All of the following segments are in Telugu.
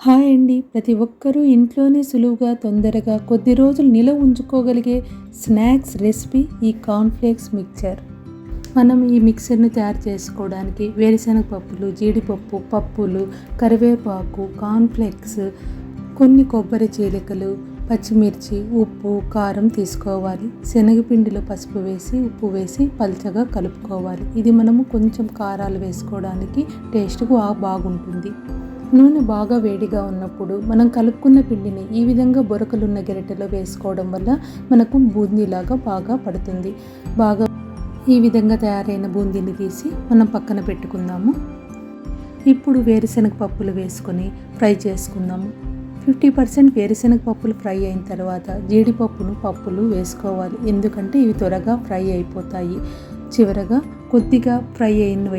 హాయ్ అండి. ప్రతి ఒక్కరూ ఇంట్లోనే సులువుగా, తొందరగా కొద్ది రోజులు నిలవ ఉంచుకోగలిగే స్నాక్స్ రెసిపీ ఈ కార్న్‌ఫ్లేక్స్ మిక్చర్. మనం ఈ మిక్చర్‌ని తయారు చేసుకోవడానికి వేరుశనగ పప్పులు, జీడిపప్పు, పప్పులు, కరివేపాకు, కార్న్‌ఫ్లేక్స్, కొన్ని కొబ్బరి చీలికలు, పచ్చిమిర్చి, ఉప్పు, కారం తీసుకోవాలి. శనగపిండిలో పసుపు వేసి, ఉప్పు వేసి పల్చగా కలుపుకోవాలి. ఇది మనము కొంచెం కారాలు వేసుకోవడానికి టేస్ట్‌గా బాగుంటుంది. నూనె బాగా వేడిగా ఉన్నప్పుడు మనం కలుపుకున్న పిండిని ఈ విధంగా బొరకలున్న గరిటెలో వేసుకోవడం వల్ల మనకు బూందీలాగా బాగా పడుతుంది. ఈ విధంగా తయారైన బూందీని తీసి మనం పక్కన పెట్టుకుందాము. ఇప్పుడు వేరుశనగ పప్పులు వేసుకొని ఫ్రై చేసుకుందాము. 50% వేరుశనగ పప్పులు ఫ్రై అయిన తర్వాత పప్పులు వేసుకోవాలి. ఎందుకంటే ఇవి త్వరగా ఫ్రై అయిపోతాయి. చివరగా కొద్దిగా ఫ్రై అయిన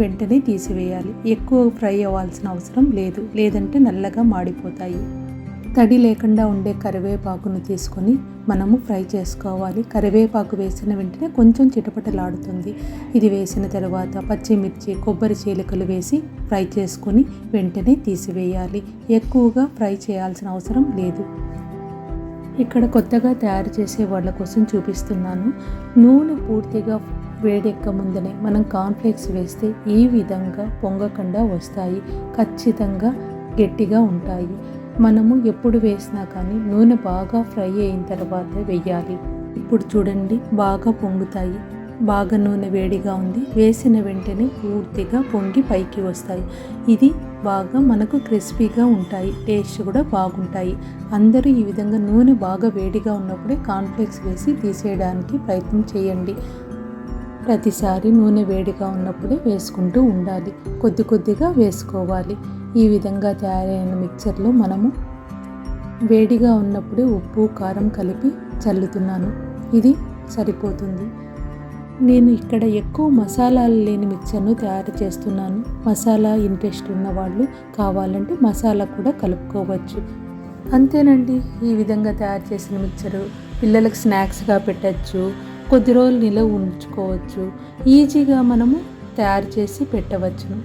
వెంటనే తీసివేయాలి. ఎక్కువ ఫ్రై అవ్వాల్సిన అవసరం లేదు, లేదంటే నల్లగా మాడిపోతాయి. తడి లేకుండా ఉండే కరివేపాకును తీసుకొని మనము ఫ్రై చేసుకోవాలి. కరివేపాకు వేసిన వెంటనే కొంచెం చిటపటలాడుతుంది. ఇది వేసిన తర్వాత పచ్చిమిర్చి, కొబ్బరి చీలికలు వేసి ఫ్రై చేసుకొని వెంటనే తీసివేయాలి. ఎక్కువగా ఫ్రై చేయాల్సిన అవసరం లేదు. ఇక్కడ కొత్తగా తయారు చేసే వాళ్ళ కోసం చూపిస్తున్నాను. నూనె పూర్తిగా వేడెక్క ముందనే మనం కార్న్‌ఫ్లేక్స్ వేస్తే ఈ విధంగా పొంగకుండా వస్తాయి. ఖచ్చితంగా గట్టిగా ఉంటాయి. మనము ఎప్పుడు వేసినా కానీ నూనె బాగా ఫ్రై అయిన తర్వాత వేయాలి. ఇప్పుడు చూడండి, బాగా పొంగుతాయి. బాగా నూనె వేడిగా ఉంది. వేసిన వెంటనే పూర్తిగా పొంగి పైకి వస్తాయి. ఇది బాగా మనకు క్రిస్పీగా ఉంటాయి. టేస్ట్ కూడా బాగుంటాయి. అందరూ ఈ విధంగా నూనె బాగా వేడిగా ఉన్నప్పుడే కార్న్‌ఫ్లేక్స్ వేసి తీసేయడానికి ప్రయత్నం చేయండి. ప్రతిసారి నూనె వేడిగా ఉన్నప్పుడే వేసుకుంటూ ఉండాలి. కొద్ది కొద్దిగా వేసుకోవాలి. ఈ విధంగా తయారైన మిక్చర్లో మనము వేడిగా ఉన్నప్పుడే ఉప్పు, కారం కలిపి చల్లుతున్నాను. ఇది సరిపోతుంది. నేను ఇక్కడ ఎక్కువ మసాలాలు లేని మిక్చర్ను తయారు చేస్తున్నాను. మసాలా ఇంట్రెస్ట్ ఉన్న వాళ్ళు కావాలంటే మసాలా కూడా కలుపుకోవచ్చు. అంతేనండి. ఈ విధంగా తయారు చేసిన మిక్చరు పిల్లలకు స్నాక్స్గా పెట్టచ్చు. కొద్ది రోజులు నిలవ ఉంచుకోవచ్చు. ఈజీగా మనము తయారు చేసి పెట్టవచ్చును.